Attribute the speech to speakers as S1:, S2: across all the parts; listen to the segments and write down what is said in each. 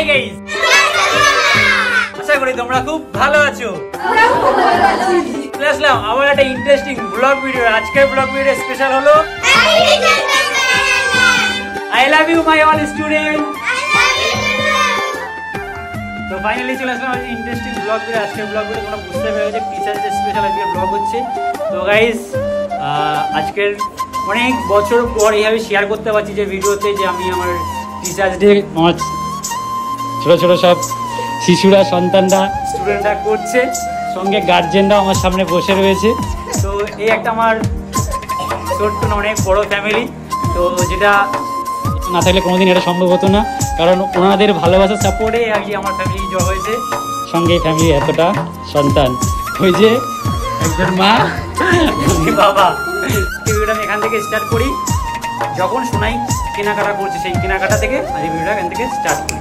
S1: Guys, আশা করি তোমরা খুব ভালো আছো। চলে আসলাম আবার একটা ইন্টারেস্টিং ব্লগ ভিডিও। আজকের ব্লগ ভিডিও স্পেশাল হলো I love you my all student. তো ফাইনালি চলে আসলাম ইন্টারেস্টিং ব্লগ ভিডিও। আজকের ব্লগ ভিডিও তোমরা বুঝতে পেরেছো টিচার ডে স্পেশাল আজকের ব্লগ হচ্ছে। তো গাইস আজকের অনেক বছর পর এইভাবে শেয়ার করতে পারছি যে ভিডিওতে যে আমি আমার টিচার্স ডে আমার ছোটো ছোটো সব শিশুরা সন্তানরা স্টুডেন্টরা করছে, সঙ্গে গার্জেনরাও আমার সামনে বসে রয়েছে। তো এই একটা আমার ছোট্ট না অনেক বড় ফ্যামিলি, তো যেটা না থাকলে কোনোদিন এটা সম্ভব হতো না, কারণ ওনাদের ভালোবাসা সাপোর্টে আর কি আমার ফ্যামিলি জড় হয়েছে। সঙ্গে ফ্যামিলি এতটা সন্তান, ওই যে একজন মা বাবা। ভিডিওটা আমি এখান থেকে স্টার্ট করি, যখন শোনাই কেনাকাটা করছি সেই কেনাকাটা থেকে আর এই ভিডিওটা এখান থেকে স্টার্ট করি।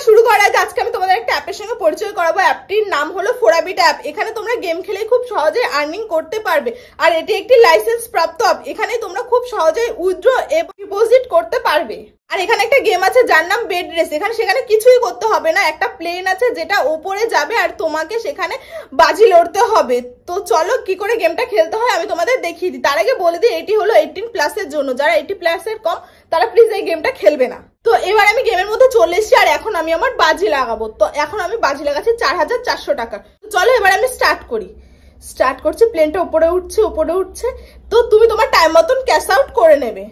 S2: শুরু করার আগে আজকে আমি তোমাদের একটা অ্যাপের সঙ্গে পরিচয় করাবো। অ্যাপটির নাম হলো ফোরাবিট অ্যাপ। এখানে তোমরা গেম খেলে খুব সহজে আর্নিং করতে পারবে, আর এটি একটি লাইসেন্স প্রাপ্ত অ্যাপ। এখানে তোমরা খুব সহজে উইথড্র এবং ডিপোজিট করতে পারবে। আর এখানে একটা গেম আছে যার নাম বেড রেস। সেখানে কিছুই করতে হবে না, একটা প্লেন আছে যেটা ওপরে যাবে আর তোমাকে সেখানে বাজি লড়তে হবে। তো চলো কি করে গেমটা খেলতে হয় আমি তোমাদের দেখিয়ে দিই। তার আগে বলে দিই এটি হলো 18+ এর জন্য, যারা 18+ এর কম তারা প্লিজ এই গেমটা খেলবে না। তো এবার আমি গেমের মধ্যে চলে এসেছি আর এখন আমি আমার বাজি লাগাবো। তো এখন আমি বাজি লাগাচ্ছি 4400 টাকা। চলো এবার আমি স্টার্ট করছি। প্লেনটা উপরে উঠছে। তো তুমি তোমার টাইম মতন ক্যাশ আউট করে নেবে।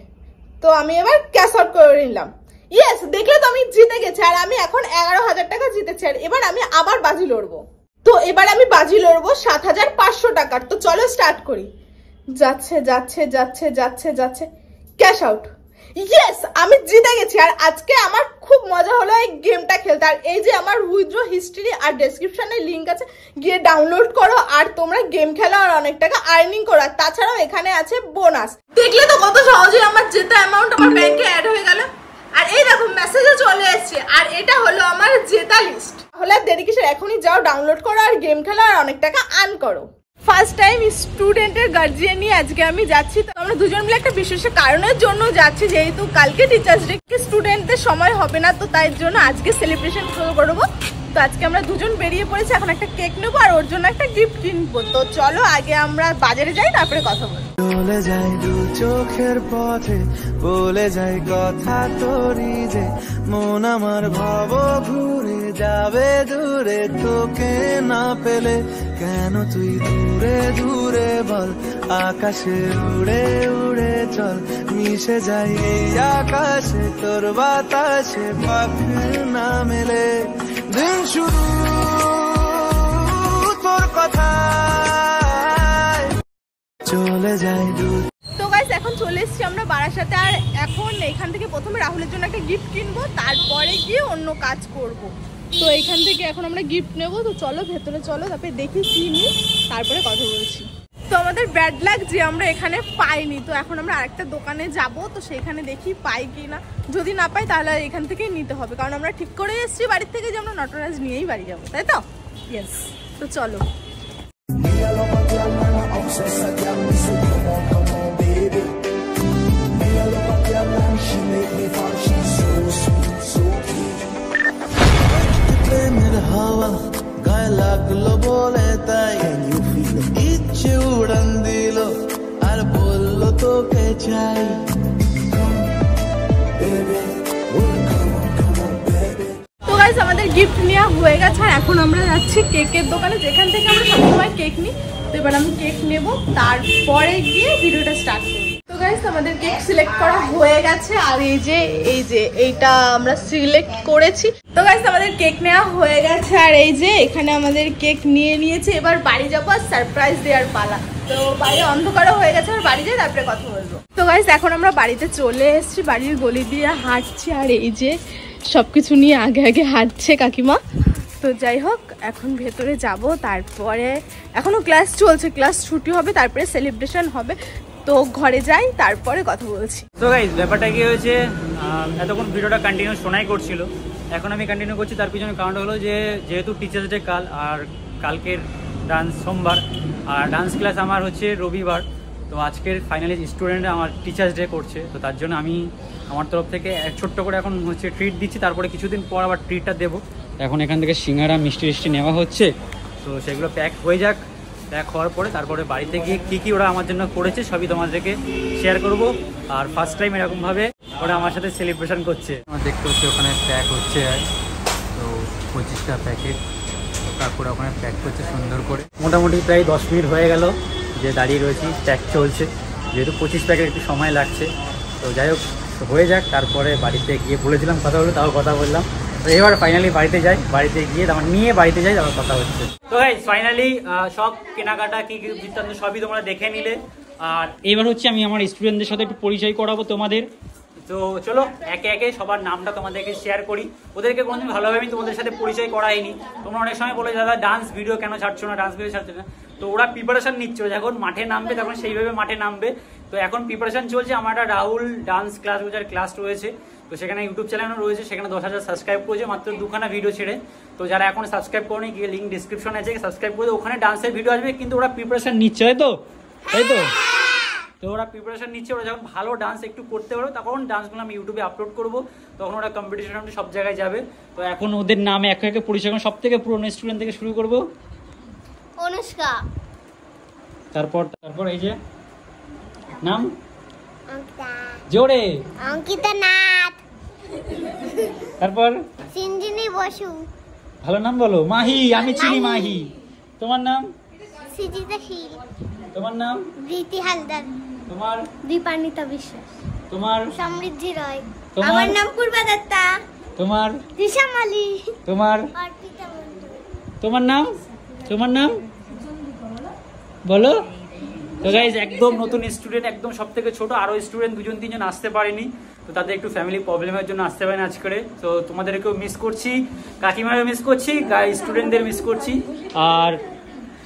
S2: তো আমি এবার ক্যাশ আউট করে নিলাম। ইয়েস, দেখলে তো আমি জিতে গেছি আর আমি এখন 11000 টাকা জিতেছি। আর এবার আমি আবার বাজি লড়বো। তো এবার আমি বাজি লড়বো 7500 টাকার। তো চলো স্টার্ট করি। যাচ্ছে ক্যাশ আউট। ইয়েস, আমি জিতে গেছি। আর আজকে আমার খুব মজা হলো এই গেমটা খেলতে। আর এই যে আমার উইথড্র হিস্ট্রি আর ডেসক্রিপশনে লিঙ্ক আছে, গিয়ে ডাউনলোড করো আর তোমরা গেম খেলো আর অনেক টাকা আর্নিং করো। আর তাছাড়াও এখানে আছে বোনাস। দেখলে তো কত সহজে আমার জেতা অ্যামাউন্ট আমার ব্যাংকে অ্যাড হয়ে গেল। আর এই দেখো মেসেজও চলে এসেছে। আর এটা হলো আমার জেতা লিস্ট। তাহলে আর দেরি কিসের, এখনই যাও ডাউনলোড করো আর গেম খেলো আর অনেক টাকা আর্ন করো। ফার্স্ট টাইম স্টুডেন্টের গার্জিয়ান নিয়ে আজকে আমি যাচ্ছি। তো আমরা দুজন মিলে একটা বিশেষ কারণের জন্য যাচ্ছি, যেহেতু কালকে টিচার্স ডে, স্টুডেন্টদের সময় হবে না, তো তাই জন্য আজকে সেলিব্রেশন করবো। তো আজকে আমরা দুজন বেরিয়ে পড়েছি। এখন একটা কেক নেবো আর ওর জন্য একটা গিফট কিনবো। তো চলো আগে আমরা বাজারে যাই, তারপরে কথা বলবো।
S3: চলে যাই দু চোখের পথে, বলে যাই কথা তোরি যে মন আমার ভাব ঘুরে যাবে দূরে, তোকে না পেলে কেন তুই দূরে দূরে বল, আকাশে উড়ে উড়ে চল, মিশে যাই এই আকাশে তোর বাতাসে, পাখি না মেলে দিন শুরু তোর কথা চলে যাই দূর।
S2: তো গাইস এখন চলে এসেছি আমরা বারাসাতে। আর এখন এখান থেকে প্রথমে রাহুলের জন্য একটা গিফট কিনবো, তারপরে গিয়ে অন্য কাজ করব। তো এখান থেকে এখন আমরা গিফট নেবো। তো চলো ভেতরে চলো, তারপরে দেখি কি নিই, তারপরে কথা বলছি। তো আমাদের ব্যাড লাক যে আমরা এখানে পাইনি। তো এখন আমরা আরেকটা দোকানে যাব, তো সেখানে দেখি পাই কি না। যদি না পাই তাহলে এখান থেকেই নিতে হবে, কারণ আমরা ঠিক করে এসেছি বাড়ির থেকে যে আমরা নটরাজ নিয়েই বাড়ি যাবো, তাই তো? ইয়েস, তো চলো।
S3: হাওয়া গায়ে লাগলো বলে তাই ইচ্ছে উড়ান দিল আর বললো তোকে চাই।
S2: তো গাইস আমাদের গিফট নেওয়া হয়ে গেছে আর এখন আমরা যাচ্ছি কেকের দোকানে, যেখান থেকে আমরা সবসময় কেক নিই। তো এবার আমি কেক নেব, তারপরে গিয়ে ভিডিওটা স্টার্ট করব। তো গাইস আমাদের কেক সিলেক্ট করা হয়ে গেছে আর এই যে এইটা আমরা সিলেক্ট করেছি। তো গাইস আমাদের কেক নেওয়া হয়ে গেছে আর এই যে এখানে আমাদের কেক নিয়ে নিয়েছে। এবার বাড়ি যাবো আর সারপ্রাইজ দেওয়ার পালা। তো বাইরে অন্ধকারও হয়ে গেছে, আর বাড়ি যাই তারপরে কথা বলবো। তো গাইস এখন আমরা বাড়িতে চলে এসেছি, বাড়ির গলি দিয়ে হাঁটছি আর এই যে সবকিছু নিয়ে আগে আগে হাঁটছে কাকিমা। তো যাই হোক এখন ভেতরে যাব, তারপরে এখনো ক্লাস চলছে, ক্লাস ছুটি হবে, তারপরে সেলিব্রেশন হবে। তো ঘরে যাই, তারপরে কথা বলছি।
S1: তো গাইস ব্যাপারটা কি হয়েছে, এতক্ষণ ভিডিওটা কন্টিনিউ শোনাই করছিল, এখন আমি কন্টিনিউ করছি। তার পিছনে কারণ হলো যে যেহেতু টিচার্স ডে কাল, আর কালকের ডান্স সোমবার, আর ডান্স ক্লাস আমার হচ্ছে রবিবার। তো আজকের ফাইনালি স্টুডেন্ট আমার টিচার্স ডে করছে, তো তার জন্য আমি আমার তরফ থেকে ছোট্ট করে এখন হচ্ছে ট্রিট দিচ্ছি, তারপরে কিছুদিন পর আবার ট্রিটটা দেবো। এখন এখান থেকে সিঙ্গারা মিষ্টি টিষ্টি নেওয়া হচ্ছে, তো সেগুলো প্যাক হয়ে যাক। প্যাক হওয়ার পরে তারপরে বাড়িতে গিয়ে কী ওরা আমার জন্য করেছে সবই তোমাদেরকে শেয়ার করব। আর ফার্স্ট টাইম এরকমভাবে ওরা আমার সাথে সেলিব্রেশন করছে। আমার দেখতে হচ্ছে ওখানে প্যাক হচ্ছে, তো 25টা প্যাকেট তারপরে ওখানে প্যাক করছে সুন্দর করে। মোটামুটি প্রায় 10 মিনিট হয়ে গেল যে দাঁড়িয়ে রয়েছি, প্যাক চলছে, যেহেতু 25 প্যাকেট একটু সময় লাগছে। তো যাই হোক হয়ে যাক, তারপরে বাড়িতে গিয়ে বলেছিলাম কথা বলে, তাও কথা বললাম। তো এবার ফাইনালি বাড়িতে যাই, বাড়িতে গিয়ে আমার নিয়ে বাড়িতে যাই, তারপর কথা হচ্ছে। তো গাইস ফাইনালি সব কেনাকাটা কি বৃত্তান্ত সবই তোমরা দেখে নিলে। আর এবার হচ্ছে আমি আমার স্টুডেন্টদের সাথে একটু পরিচয় করাবো তোমাদের। তো চলো একে একে সবার নামটা তোমাদেরকে শেয়ার করি। ওদেরকে কোনোদিন ভালোভাবে আমি তোমাদের সাথে পরিচয় করাইনি। তোমরা অনেক সময় বলে দাদা ডান্স ভিডিও কেন ছাড়ছো না, ডান্স ভিডিও ছাড়ছো না। তো ওরা প্রিপারেশন নিচ্ছে, যখন মাঠে নামবে তখন সেইভাবে মাঠে নামবে। তো এখন প্রিপারেশন চলছে, আমার একটা রাহুল ডান্স ক্লাস রয়েছে, তো সেখানে ইউটিউব চ্যানেলও রয়েছে, সেখানে 10,000 সাবস্ক্রাইব করেছে মাত্র 2খানা ভিডিও ছেড়ে। তো যারা এখন সাবস্ক্রাইব করেনি গিয়ে লিঙ্ক ডিসক্রিপশনে আছে, সাবস্ক্রাইব করে ওখানে ডান্সের ভিডিও আসবে। কিন্তু ওরা প্রিপারেশন নিচ্ছে, তাই তো তো ওরা প্রিপারেশন নিচ্ছে। ওরা যখন ভালো ডান্স একটু করতে পারবে তখন ডান্সগুলো আমি ইউটিউবে আপলোড করবো, তখন ওরা কম্পিটিশন সব জায়গায় যাবে। তো এখন ওদের নামে একে একে পরিচয়, সব থেকে পুরনো স্টুডেন্ট থেকে শুরু করবো।
S4: অনুষ্কা,
S1: তারপর এই যে নাম জোরে
S4: অঙ্কিতা নাথ,
S1: তারপর
S4: সিঞ্জিনী বসু।
S1: ভালো নাম বলো। মাহি, আমি চিনি মাহি। তোমার নাম?
S4: সিজিতা শীল।
S1: তোমার নাম?
S4: প্রীতি হালদার।
S1: তোমার?
S4: দীপান্বিতা বিশ্বাস।
S1: তোমার?
S4: সমৃদ্ধি রয়।
S1: তোমার?
S4: আমার নাম পূর্বা দত্তা।
S1: তোমার?
S4: দিশা মালি।
S1: তোমার?
S4: অর্পিতা মণ্ডল।
S1: তোমার নাম বলো। তো গাইজ একদম নতুন স্টুডেন্ট, একদম সব থেকে ছোট, আরো স্টুডেন্ট 2-3জন আসতে পারেনি, তো তাদের একটু ফ্যামিলি প্রবলেমের জন্য আসতে পারেনি আজকে। তো তোমাদেরকেও মিস করছি, কাকিমারও মিস করছি, স্টুডেন্টদের মিস করছি। আর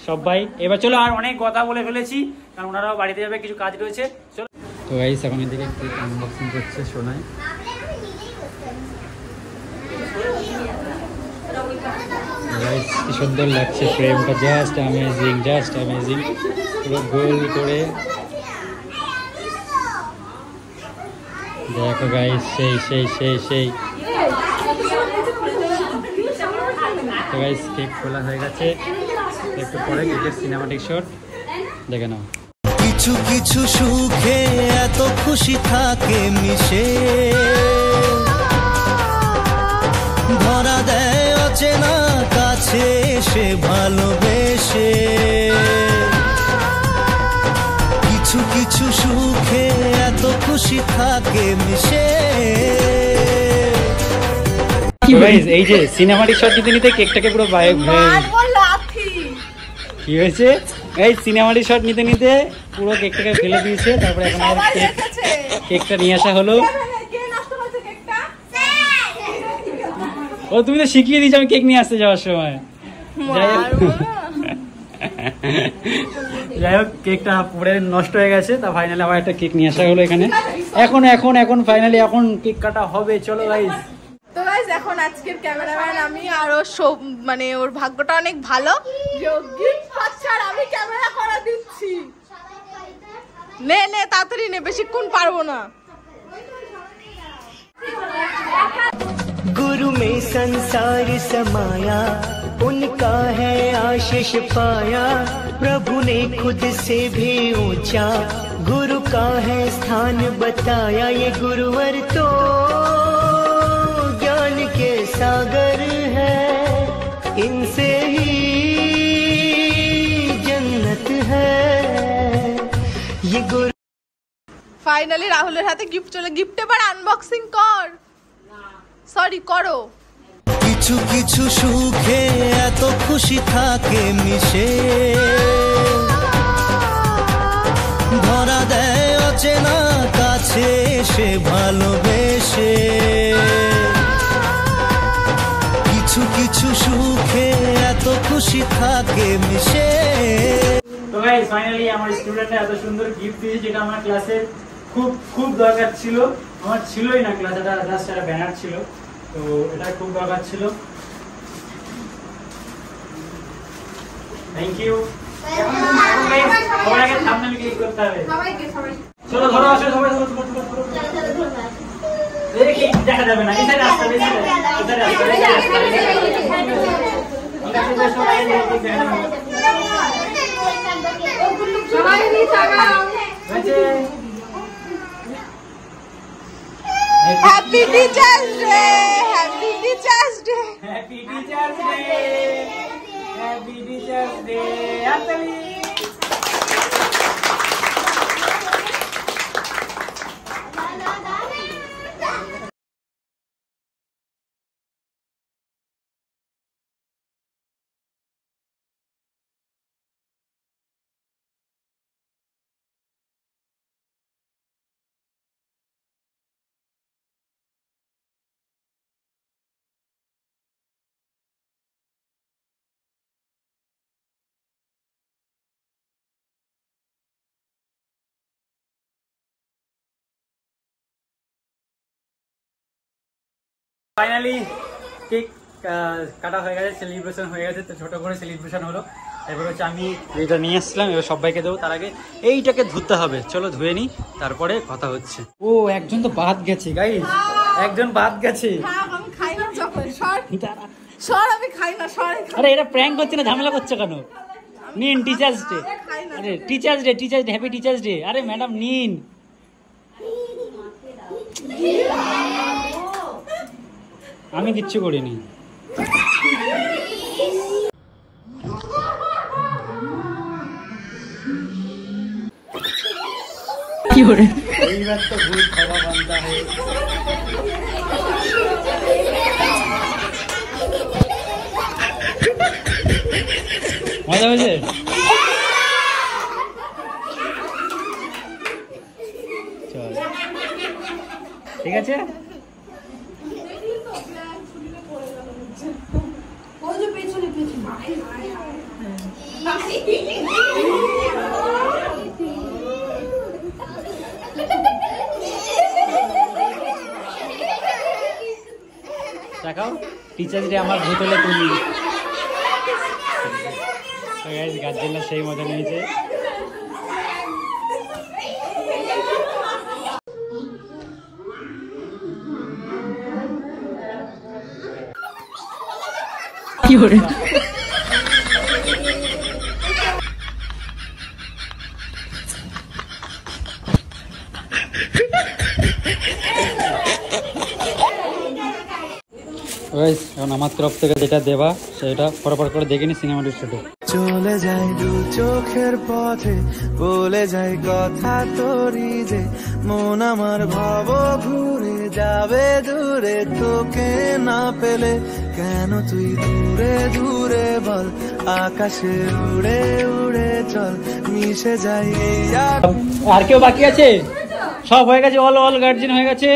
S1: সবাই এবার চলো, আর অনেক কথা বলে ফেলেছি, কারণ ওনারাও বাড়িতে যাবে, কিছু কাজ রয়েছে। চলো। তো গাইজ এখন এদিকে একটু আনবক্সিং করছে শোনায়। কি সুন্দর লাগছে ফ্রেমটা, জাস্ট অ্যামেজিং, পুরো গোল করে দেখো গাইস, সেই তো গাইস কেক খোলা হয়ে গেছে, একটু পরে কেকের সিনেমাটিক শট দেখে নাও।
S3: কিছু কিছু সুখে এত খুশি থাকে মিশে, ধরা দেয় অচেনা কাছে এসে ভালোবেসে। কিছু কিছু সুখে এত খুশি থাকে মিশে।
S1: এই যে সিনেমাটিক শট নিতে কেকটাকে পুরো কি হয়েছে, এই সিনেমাটিক শট নিতে পুরো কেকটাকে ফেলে দিয়েছে। তারপরে এখন কেকটা নিয়ে আসা হলো। ও তুমি তো শিখিয়ে দিয়েছো আমি কেক নিয়ে আসতে যাওয়ার সময়। যাই হোক কেকটা পুরো নষ্ট হয়ে গেছে, তা ফাইনালি আবার একটা কেক নিয়ে আসা হলো এখানে। এখন ফাইনালি এখন কেক কাটা হবে। চলো গাইস।
S2: তো গাইস এখন আজকের ক্যামেরাম্যান আমি, আর মানে ওর ভাগ্যটা অনেক ভালো যে ও গিফট পাচ্ছে আর আমি ক্যামেরা করা দিচ্ছি। নে তাড়াতাড়ি নে, বেশিক্ষণ পারবো না।
S5: गुरु में संसार समाया, उनका है आशीष पाया। प्रभु ने खुद से भी ऊंचा गुरु का है स्थान बताया। ये गुरुवर तो ज्ञान के सागर है, इनसे ही जन्नत है। ये गुरु
S2: ফাইনালি রাহুলের হাতে গিফট চলে, গিফট এবার আনবক্সিং কর। সরি করো।
S3: কিছু কিছু সুখে এত খুশি থাকে মিশে, ধরা দেয় অচেনা কাছে এসে ভালোবেসে। কিছু কিছু সুখে এত খুশি থাকে মিশে।
S1: তো গাইস ফাইনালি আমার স্টুডেন্টরা এত সুন্দর গিফট দিয়েছে, যেটা আমার ক্লাসে খুব দরকার ছিল। আমার ছিলই না ক্লাসে, জাস্ট একটা ব্যানার ছিল, তো এটা খুব দরকার ছিল। Thank you. গাইস সবার আগে থাম্বনেল ক্লিক করতে হবে চলো ধরো আসো সবাই ধরো দেখি দেখা যাবে না এই সাইডে আসতে হবে
S2: happy teachers day happy teachers day
S1: happy teachers day happy teachers day আতলি ফাইনালি কেক কাটা হয়ে গেছে, সেলিব্রেশন হয়ে গেছে। তো ছোট করে সেলিব্রেশন হলো। এবার হচ্ছে আমি এটা নিয়ে আসলাম, এবার সবাইকে দেবো। তার আগে এইটাকে ধুতে হবে, চলো ধুয়ে নিই, তারপরে কথা হচ্ছে। ও একজন তো বাদ গেছে গাইস, একজন বাদ গেছে।
S2: আমি খাই না চকলেট সর আমি খাই না সর।
S1: আরে এটা প্র্যাঙ্ক করছে না, ঝামেলা করছে কেন? নিন টিচার্স ডে। আরে teachers day, teachers day, happy teachers day. আরে ম্যাডাম নিন। আমি কিচ্ছু করিনি। কি করে এইবার তো ভুল খাওয়া বান্দা হয়। মজা হয়েছে? চল ঠিক আছে। দেখাও টিচার্স ডে আমার ভূতলে তুমি। গার্জেনরা সেই মজা নিয়েছে। কি করে এখন আমার তরফ থেকে যেটা দেবা সেটা পরপর করে দেখে নি সিনেমাটিক স্টুডিও।
S3: চলে যাই দু চোখের পথে, বলে যাই কথা তোরি যে, মন আমার ভাব ঘুরে যাবে দূরে, তোকে না পেলে কেন তুই দূরে দূরে বল, আকাশে উড়ে উড়ে চল, মিশে যাই এই
S1: আর কেউ বাকি আছে? সব হয়ে গেছে, অল গার্জিয়ান হয়ে গেছে।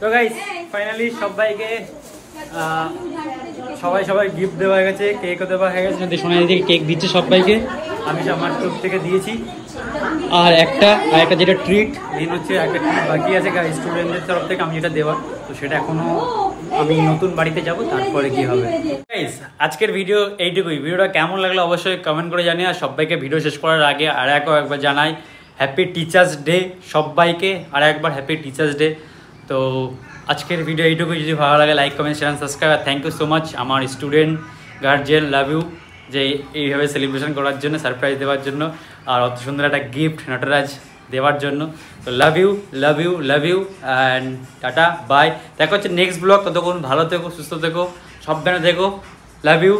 S1: তো গাইস ফাইনালি সবাইকে সবাই গিফট দেওয়া হয়ে গেছে, কেকও দেওয়া হয়ে গেছে। সোনালি থেকে কেক দিচ্ছে সবাইকে, আমি আমার তরফ থেকে দিয়েছি। আর একটা যেটা ট্রিট দিন হচ্ছে, একটা ট্রিট বাকি আছে স্টুডেন্টদের তরফ থেকে, আমি যেটা দেওয়ার, তো সেটা এখনো আমি নতুন বাড়িতে যাব, তারপরে কি হবে। গাইস আজকের ভিডিও এইটুকুই। ভিডিওটা কেমন লাগলো অবশ্যই কমেন্ট করে জানিয়ে। আর সবাইকে ভিডিও শেষ করার আগে আর একবার জানাই হ্যাপি টিচার্স ডে সবাইকে, আর একবার হ্যাপি টিচার্স ডে। তো আজকের ভিডিও এইটুকু। যদি ভালো লাগে লাইক কমেন্ট শেয়ার সাবস্ক্রাইব। আর থ্যাংক ইউ সো মাচ আমার স্টুডেন্ট গার্জিয়ান, লাভ ইউ, যে এইভাবে সেলিব্রেশন করার জন্য, সারপ্রাইজ দেওয়ার জন্য, আর অত সুন্দর একটা গিফট নটরাজ দেওয়ার জন্য। তো love you love you love you and tata bye. দেখা হচ্ছে নেক্সট ব্লগ। ততক্ষণ ভালো থেকো, সুস্থ থেকো, সাবধানে থেকো। Love you.